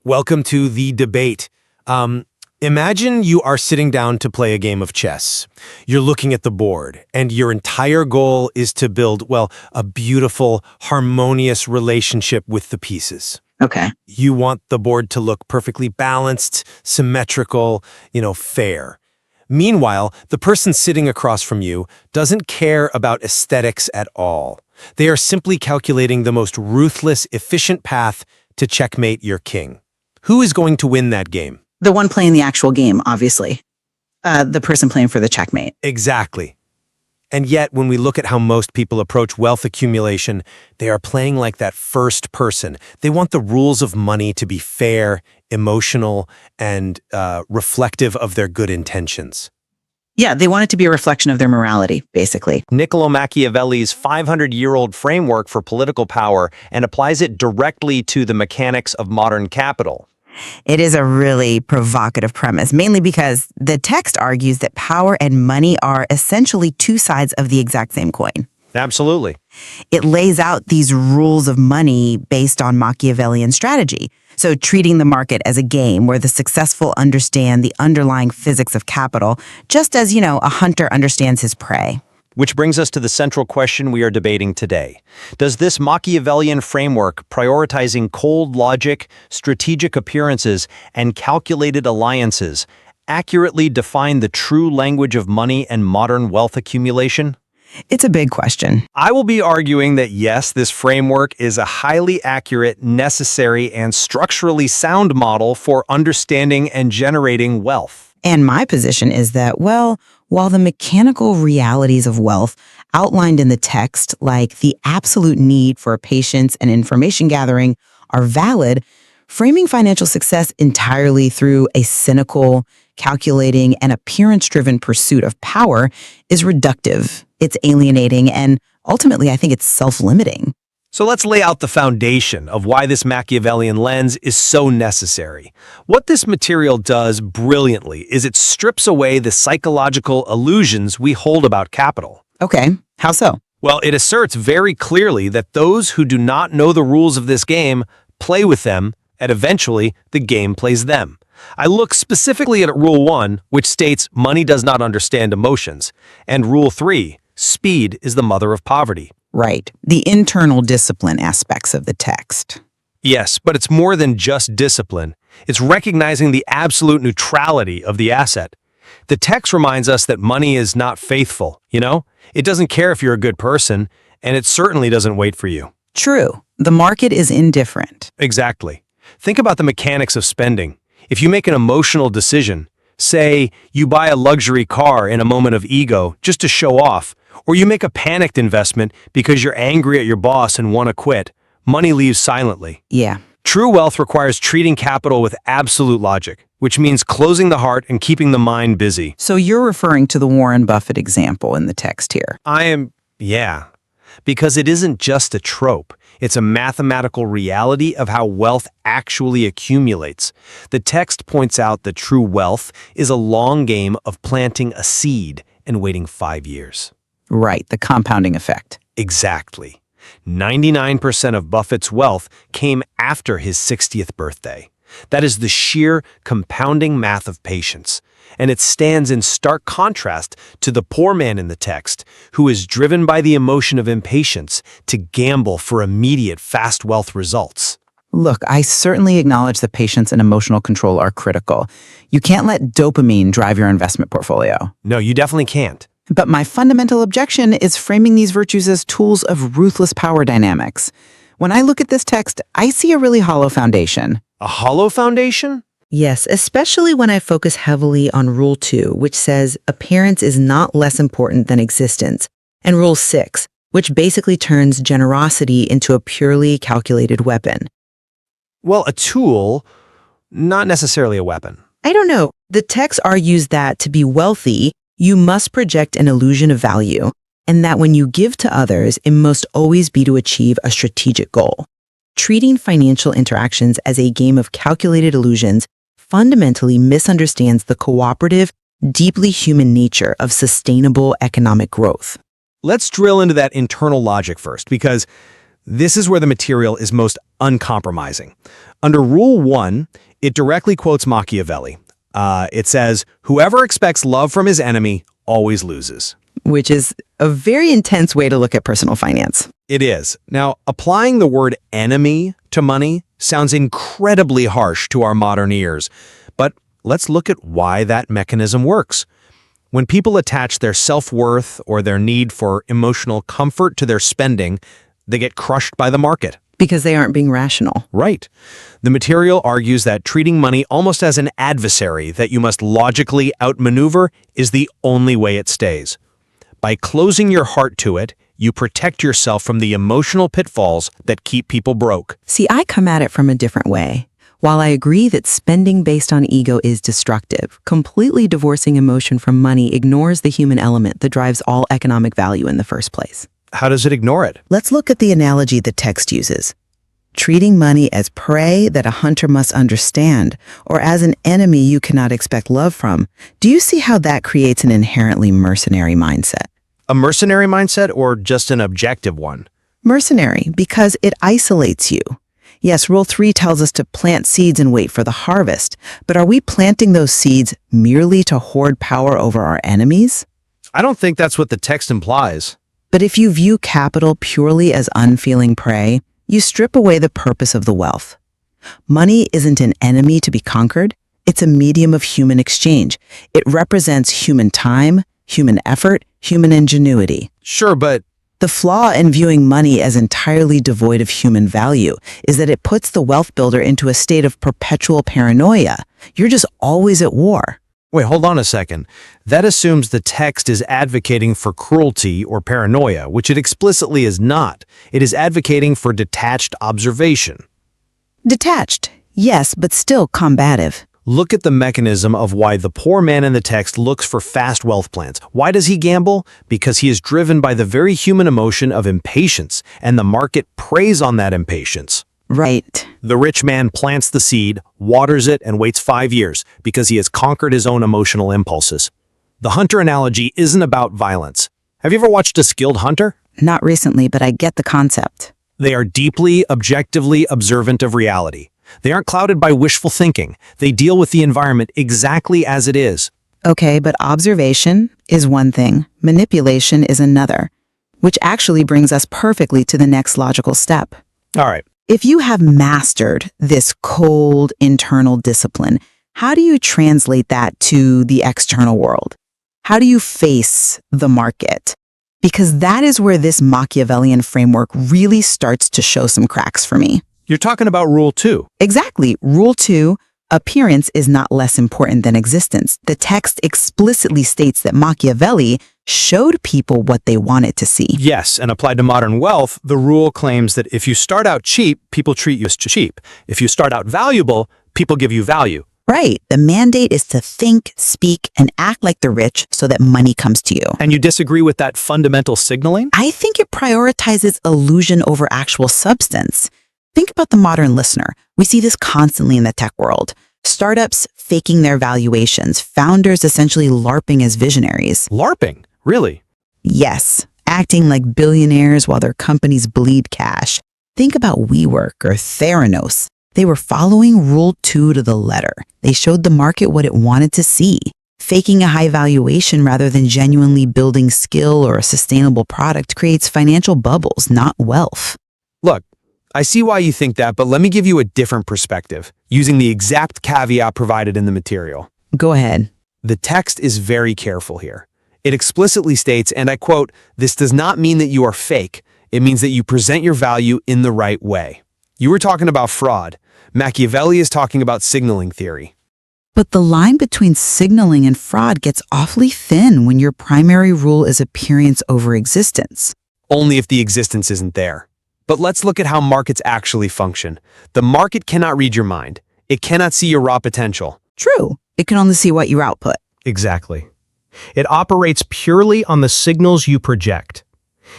Welcome to the debate. Imagine you are sitting down to play a game of chess. You're looking at the board, and your entire goal is to build, well, a beautiful, harmonious relationship with the pieces. Okay. You want the board to look perfectly balanced, symmetrical, fair. Meanwhile, the person sitting across from you doesn't care about aesthetics at all. They are simply calculating the most ruthless, efficient path to checkmate your king. Who is going to win that game? The one playing the actual game, obviously. The person playing for the checkmate. Exactly. And yet, when we look at how most people approach wealth accumulation, they are playing like that first person. They want the rules of money to be fair, emotional, and reflective of their good intentions. Yeah, they want it to be a reflection of their morality, basically. Niccolò Machiavelli's 500-year-old framework for political power and applies it directly to the mechanics of modern capital. It is a really provocative premise, mainly because the text argues that power and money are essentially two sides of the exact same coin. Absolutely. It lays out these rules of money based on Machiavellian strategy. So treating the market as a game where the successful understand the underlying physics of capital, just as, a hunter understands his prey. Which brings us to the central question we are debating today. Does this Machiavellian framework, prioritizing cold logic, strategic appearances, and calculated alliances, accurately define the true language of money and modern wealth accumulation? It's a big question. I will be arguing that yes, this framework is a highly accurate, necessary, and structurally sound model for understanding and generating wealth. And my position is that, while the mechanical realities of wealth outlined in the text, like the absolute need for patience and information gathering, are valid, framing financial success entirely through a cynical, calculating, and appearance-driven pursuit of power is reductive. It's alienating, and ultimately, I think it's self-limiting. So let's lay out the foundation of why this Machiavellian lens is so necessary. What this material does brilliantly is it strips away the psychological illusions we hold about capital. Okay, how so? Well, it asserts very clearly that those who do not know the rules of this game play with them, and eventually the game plays them. I look specifically at Rule 1, which states money does not understand emotions, and Rule 3, speed is the mother of poverty. Right, the internal discipline aspects of the text. Yes, but it's more than just discipline. It's recognizing the absolute neutrality of the asset. The text reminds us that money is not faithful, It doesn't care if you're a good person, and it certainly doesn't wait for you. True, the market is indifferent. Exactly. Think about the mechanics of spending. If you make an emotional decision, say you buy a luxury car in a moment of ego just to show off, or you make a panicked investment because you're angry at your boss and want to quit, money leaves silently. Yeah. True wealth requires treating capital with absolute logic, which means closing the heart and keeping the mind busy. So you're referring to the Warren Buffett example in the text here. Yeah. Because it isn't just a trope. It's a mathematical reality of how wealth actually accumulates. The text points out that true wealth is a long game of planting a seed and waiting 5 years. Right, the compounding effect. Exactly. 99% of Buffett's wealth came after his 60th birthday. That is the sheer compounding math of patience. And it stands in stark contrast to the poor man in the text, who is driven by the emotion of impatience to gamble for immediate fast wealth results. Look, I certainly acknowledge that patience and emotional control are critical. You can't let dopamine drive your investment portfolio. No, you definitely can't. But my fundamental objection is framing these virtues as tools of ruthless power dynamics. When I look at this text, I see a really hollow foundation. A hollow foundation? Yes, especially when I focus heavily on Rule 2, which says appearance is not less important than existence, and Rule 6, which basically turns generosity into a purely calculated weapon. Well, a tool, not necessarily a weapon. I don't know. The text argues that to be wealthy, you must project an illusion of value, and that when you give to others, it must always be to achieve a strategic goal. Treating financial interactions as a game of calculated illusions fundamentally misunderstands the cooperative, deeply human nature of sustainable economic growth. Let's drill into that internal logic first, because This is where the material is most uncompromising. Under Rule 1, it directly quotes Machiavelli. It says, "Whoever expects love from his enemy always loses." Which is a very intense way to look at personal finance. It is. Now, applying the word enemy to money sounds incredibly harsh to our modern ears, but let's look at why that mechanism works. When people attach their self-worth or their need for emotional comfort to their spending, they get crushed by the market. Because they aren't being rational. Right. The material argues that treating money almost as an adversary that you must logically outmaneuver is the only way it stays. By closing your heart to it, you protect yourself from the emotional pitfalls that keep people broke. See, I come at it from a different way. While I agree that spending based on ego is destructive, completely divorcing emotion from money ignores the human element that drives all economic value in the first place. How does it ignore it? Let's look at the analogy the text uses. Treating money as prey that a hunter must understand, or as an enemy you cannot expect love from. Do you see how that creates an inherently mercenary mindset? A mercenary mindset or just an objective one? Mercenary, because it isolates you. Yes, Rule 3 tells us to plant seeds and wait for the harvest, but are we planting those seeds merely to hoard power over our enemies? I don't think that's what the text implies. But if you view capital purely as unfeeling prey, you strip away the purpose of the wealth. Money isn't an enemy to be conquered. It's a medium of human exchange. It represents human time, human effort, human ingenuity. Sure, but The flaw in viewing money as entirely devoid of human value is that it puts the wealth builder into a state of perpetual paranoia. You're just always at war. wait, hold on a second. That assumes the text is advocating for cruelty or paranoia, which it explicitly is not. It is advocating for detached observation. Detached, yes, but still combative. Look at the mechanism of why the poor man in the text looks for fast wealth plans. Why does he gamble? Because he is driven by the very human emotion of impatience, and the market preys on that impatience. Right. The rich man plants the seed, waters it, and waits 5 years because he has conquered his own emotional impulses. The hunter analogy isn't about violence. Have you ever watched a skilled hunter? Not recently, but I get the concept. They are deeply, objectively observant of reality. They aren't clouded by wishful thinking. They deal with the environment exactly as it is. Okay, but observation is one thing, manipulation is another, which actually brings us perfectly to the next logical step. All right. If you have mastered this cold internal discipline, how do you translate that to the external world? How do you face the market? Because that is where this Machiavellian framework really starts to show some cracks for me. You're talking about Rule 2. Exactly. Rule 2, appearance is not less important than existence. The text explicitly states that Machiavelli showed people what they wanted to see. Yes, and applied to modern wealth, the rule claims that if you start out cheap, people treat you as cheap. If you start out valuable, people give you value. Right. The mandate is to think, speak, and act like the rich so that money comes to you. And you disagree with that fundamental signaling? I think it prioritizes illusion over actual substance. Think about the modern listener. We see this constantly in the tech world. Startups faking their valuations, founders essentially LARPing as visionaries. LARPing? Really? Yes, acting like billionaires while their companies bleed cash. Think about WeWork or Theranos. They were following Rule 2 to the letter. They showed the market what it wanted to see. Faking a high valuation rather than genuinely building skill or a sustainable product creates financial bubbles, not wealth. Look, I see why you think that, but let me give you a different perspective, using the exact caveat provided in the material. Go ahead. The text is very careful here. It explicitly states, and I quote, "This does not mean that you are fake. It means that you present your value in the right way." You were talking about fraud. Machiavelli is talking about signaling theory. But the line between signaling and fraud gets awfully thin when your primary rule is appearance over existence. Only if the existence isn't there. But let's look at how markets actually function. The market cannot read your mind. It cannot see your raw potential. True. It can only see what you output. Exactly. It operates purely on the signals you project.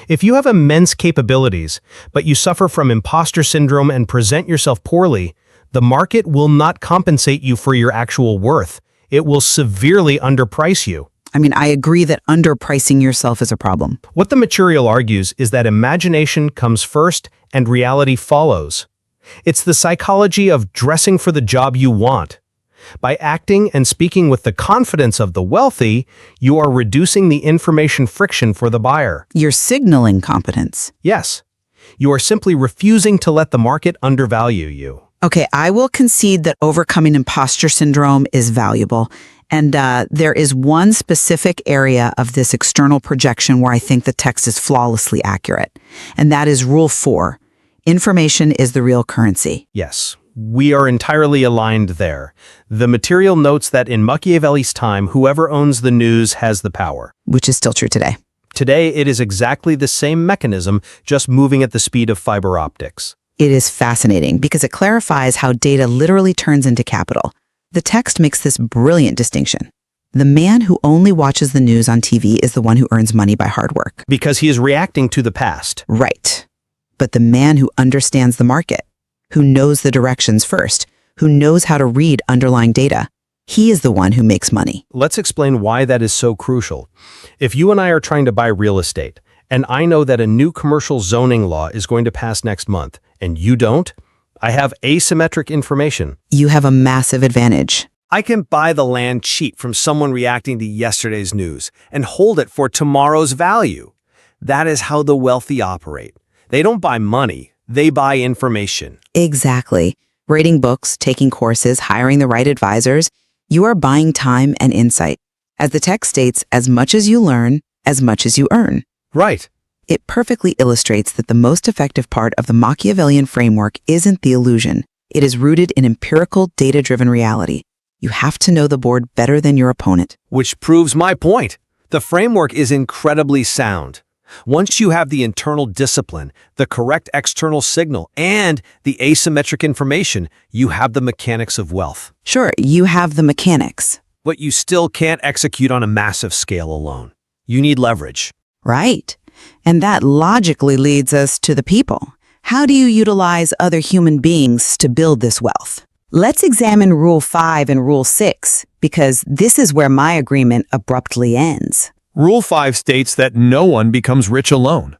If you have immense capabilities, but you suffer from imposter syndrome and present yourself poorly, the market will not compensate you for your actual worth. It will severely underprice you. I mean, I agree that underpricing yourself is a problem. What the material argues is that imagination comes first and reality follows. It's the psychology of dressing for the job you want. By acting and speaking with the confidence of the wealthy, you are reducing the information friction for the buyer. You're signaling competence. Yes, you are simply refusing to let the market undervalue you. Okay, I will concede that overcoming imposter syndrome is valuable. And there is one specific area of this external projection where I think the text is flawlessly accurate. And that is Rule 4. Information is the real currency. Yes, we are entirely aligned there. The material notes that in Machiavelli's time, whoever owns the news has the power. Which is still true today. Today, it is exactly the same mechanism, just moving at the speed of fiber optics. It is fascinating because it clarifies how data literally turns into capital. The text makes this brilliant distinction. The man who only watches the news on TV is the one who earns money by hard work. Because he is reacting to the past. Right. But the man who understands the market, who knows the directions first, who knows how to read underlying data, he is the one who makes money. Let's explain why that is so crucial. If you and I are trying to buy real estate, and I know that a new commercial zoning law is going to pass next month, and you don't, I have asymmetric information. You have a massive advantage. I can buy the land cheap from someone reacting to yesterday's news and hold it for tomorrow's value. That is how the wealthy operate. They don't buy money, they buy information. Exactly. Reading books, taking courses, hiring the right advisors, you are buying time and insight. As the text states, as much as you learn, as much as you earn. Right. It perfectly illustrates that the most effective part of the Machiavellian framework isn't the illusion. It is rooted in empirical, data-driven reality. You have to know the board better than your opponent. Which proves my point. The framework is incredibly sound. Once you have the internal discipline, the correct external signal, and the asymmetric information, you have the mechanics of wealth. Sure, you have the mechanics. But you still can't execute on a massive scale alone. You need leverage. Right. And that logically leads us to the people. How do you utilize other human beings to build this wealth? Let's examine Rule 5 and Rule 6, because this is where my agreement abruptly ends. Rule 5 states that no one becomes rich alone.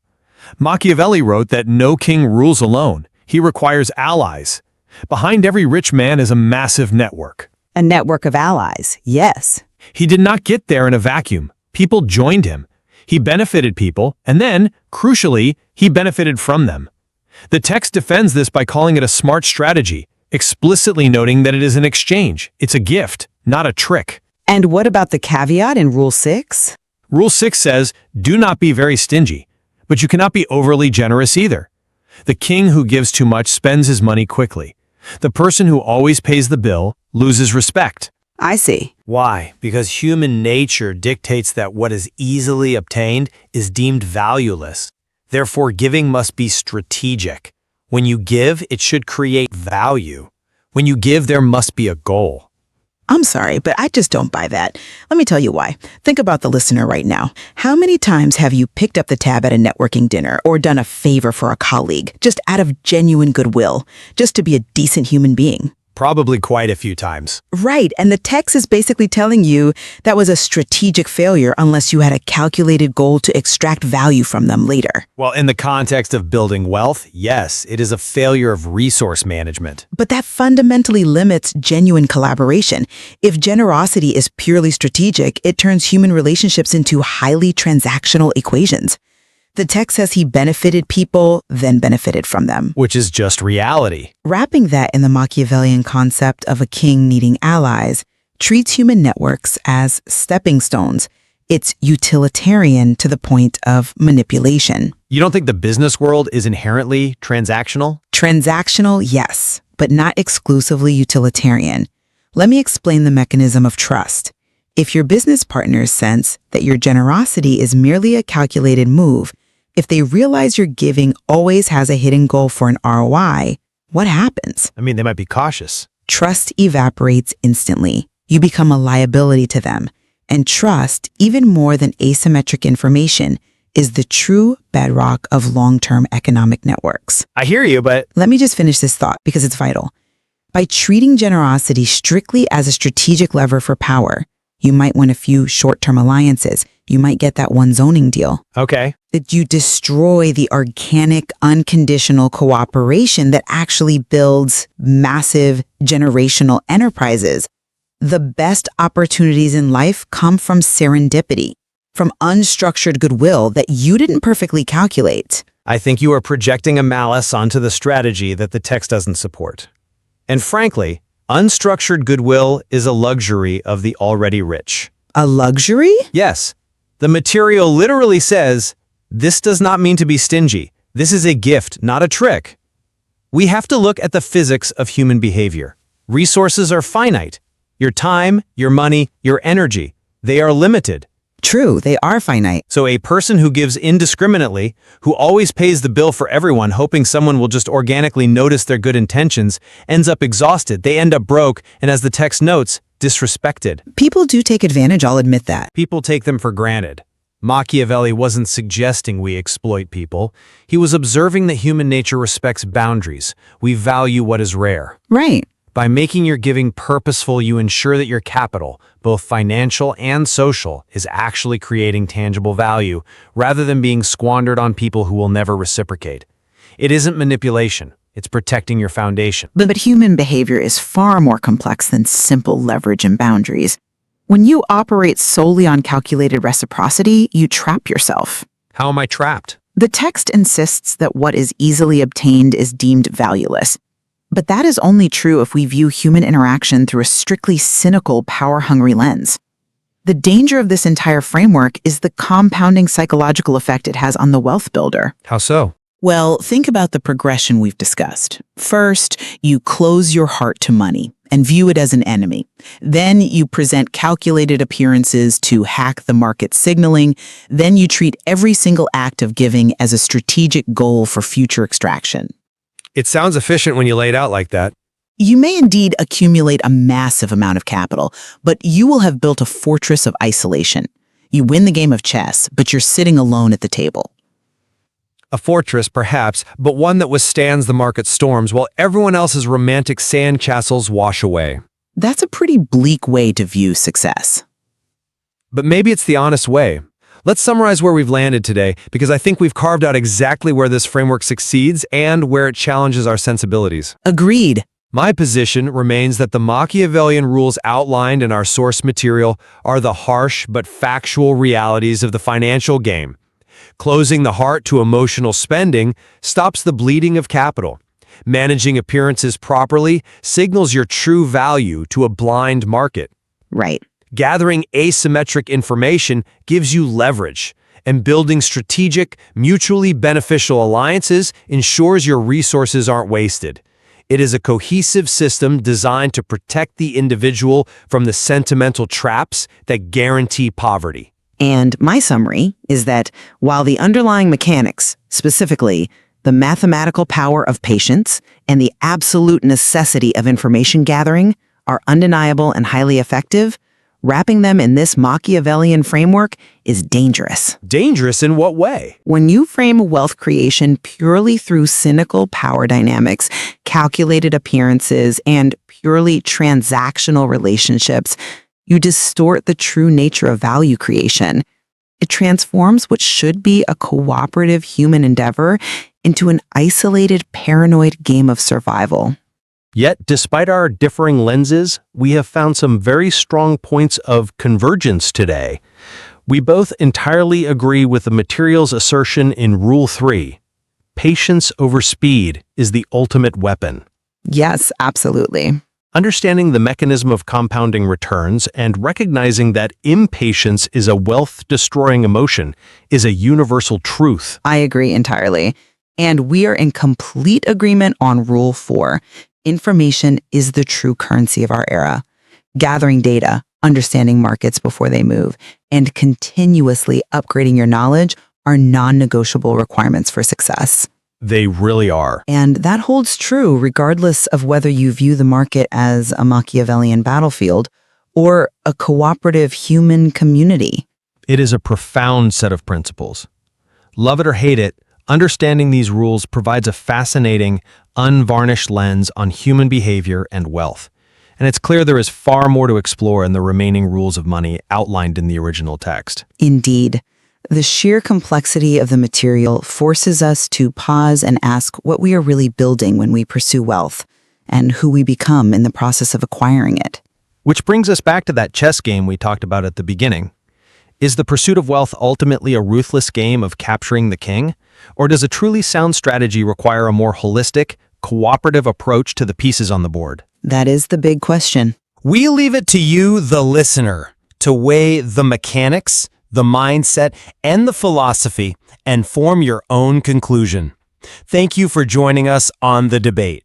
Machiavelli wrote that no king rules alone. He requires allies. Behind every rich man is a massive network. A network of allies, yes. He did not get there in a vacuum. People joined him. He benefited people, and then, crucially, he benefited from them. The text defends this by calling it a smart strategy, explicitly noting that it is an exchange. It's a gift, not a trick. And what about the caveat in Rule 6? Rule 6 says, do not be very stingy, but you cannot be overly generous either. The king who gives too much spends his money quickly. The person who always pays the bill loses respect. I see. Why? Because human nature dictates that what is easily obtained is deemed valueless. Therefore, giving must be strategic. When you give, it should create value. When you give, there must be a goal. I'm sorry, but I just don't buy that. Let me tell you why. Think about the listener right now. How many times have you picked up the tab at a networking dinner or done a favor for a colleague just out of genuine goodwill, just to be a decent human being? Probably quite a few times. Right, and the text is basically telling you that was a strategic failure unless you had a calculated goal to extract value from them later. Well, in the context of building wealth, yes, it is a failure of resource management. But that fundamentally limits genuine collaboration. If generosity is purely strategic, it turns human relationships into highly transactional equations. The text says he benefited people, then benefited from them. Which is just reality. Wrapping that in the Machiavellian concept of a king needing allies treats human networks as stepping stones. It's utilitarian to the point of manipulation. You don't think the business world is inherently transactional? Transactional, yes, but not exclusively utilitarian. Let me explain the mechanism of trust. If your business partners sense that your generosity is merely a calculated move, if they realize your giving always has a hidden goal for an ROI, what happens? I mean, they might be cautious. Trust evaporates instantly. You become a liability to them. And trust, even more than asymmetric information, is the true bedrock of long-term economic networks. I hear you, but Let me just finish this thought because it's vital. By treating generosity strictly as a strategic lever for power, you might win a few short-term alliances, You might get that one zoning deal. Okay. That you destroy the organic, unconditional cooperation that actually builds massive generational enterprises. The best opportunities in life come from serendipity, from unstructured goodwill that you didn't perfectly calculate. I think you are projecting a malice onto the strategy that the text doesn't support. And frankly, unstructured goodwill is a luxury of the already rich. A luxury? Yes. The material literally says, this does not mean to be stingy. This is a gift, not a trick. We have to look at the physics of human behavior. Resources are finite. Your time, your money, your energy, they are limited. True, they are finite. So a person who gives indiscriminately, who always pays the bill for everyone, hoping someone will just organically notice their good intentions, ends up exhausted. They end up broke, and as the text notes, disrespected. People do take advantage, I'll admit that. People take them for granted. Machiavelli wasn't suggesting we exploit people. He was observing that human nature respects boundaries. We value what is rare. Right. By making your giving purposeful, you ensure that your capital, both financial and social, is actually creating tangible value, rather than being squandered on people who will never reciprocate. It isn't manipulation. It's protecting your foundation. But human behavior is far more complex than simple leverage and boundaries. When you operate solely on calculated reciprocity, you trap yourself. How am I trapped? The text insists that what is easily obtained is deemed valueless. But that is only true if we view human interaction through a strictly cynical, power-hungry lens. The danger of this entire framework is the compounding psychological effect it has on the wealth builder. How so? Well, think about the progression we've discussed. First, you close your heart to money and view it as an enemy. Then you present calculated appearances to hack the market signaling. Then you treat every single act of giving as a strategic goal for future extraction. It sounds efficient when you lay it out like that. You may indeed accumulate a massive amount of capital, but you will have built a fortress of isolation. You win the game of chess, but you're sitting alone at the table. A fortress, perhaps, but one that withstands the market storms while everyone else's romantic sand castles wash away. That's a pretty bleak way to view success. But maybe it's the honest way. Let's summarize where we've landed today, because I think we've carved out exactly where this framework succeeds and where it challenges our sensibilities. Agreed. My position remains that the Machiavellian rules outlined in our source material are the harsh but factual realities of the financial game. Closing the heart to emotional spending stops the bleeding of capital. Managing appearances properly signals your true value to a blind market. Right. Gathering asymmetric information gives you leverage, and building strategic, mutually beneficial alliances ensures your resources aren't wasted. It is a cohesive system designed to protect the individual from the sentimental traps that guarantee poverty. And my summary is that while the underlying mechanics, specifically the mathematical power of patience and the absolute necessity of information gathering, are undeniable and highly effective, wrapping them in this Machiavellian framework is dangerous. Dangerous in what way? When you frame wealth creation purely through cynical power dynamics, calculated appearances, and purely transactional relationships, you distort the true nature of value creation. It transforms what should be a cooperative human endeavor into an isolated, paranoid game of survival. Yet, despite our differing lenses, we have found some very strong points of convergence today. We both entirely agree with the material's assertion in Rule 3. Patience over speed is the ultimate weapon. Yes, absolutely. Understanding the mechanism of compounding returns and recognizing that impatience is a wealth-destroying emotion is a universal truth. I agree entirely. And we are in complete agreement on Rule 4. Information is the true currency of our era. Gathering data, understanding markets before they move, and continuously upgrading your knowledge are non-negotiable requirements for success. They really are. And that holds true regardless of whether you view the market as a Machiavellian battlefield or a cooperative human community. It is a profound set of principles. Love it or hate it, understanding these rules provides a fascinating, unvarnished lens on human behavior and wealth. And it's clear there is far more to explore in the remaining rules of money outlined in the original text. Indeed. The sheer complexity of the material forces us to pause and ask what we are really building when we pursue wealth, and who we become in the process of acquiring it. Which brings us back to that chess game we talked about at the beginning. Is the pursuit of wealth ultimately a ruthless game of capturing the king? Or does a truly sound strategy require a more holistic, cooperative approach to the pieces on the board? That is the big question. We leave it to you, the listener, to weigh the mechanics, the mindset, and the philosophy and form your own conclusion. Thank you for joining us on The Debate.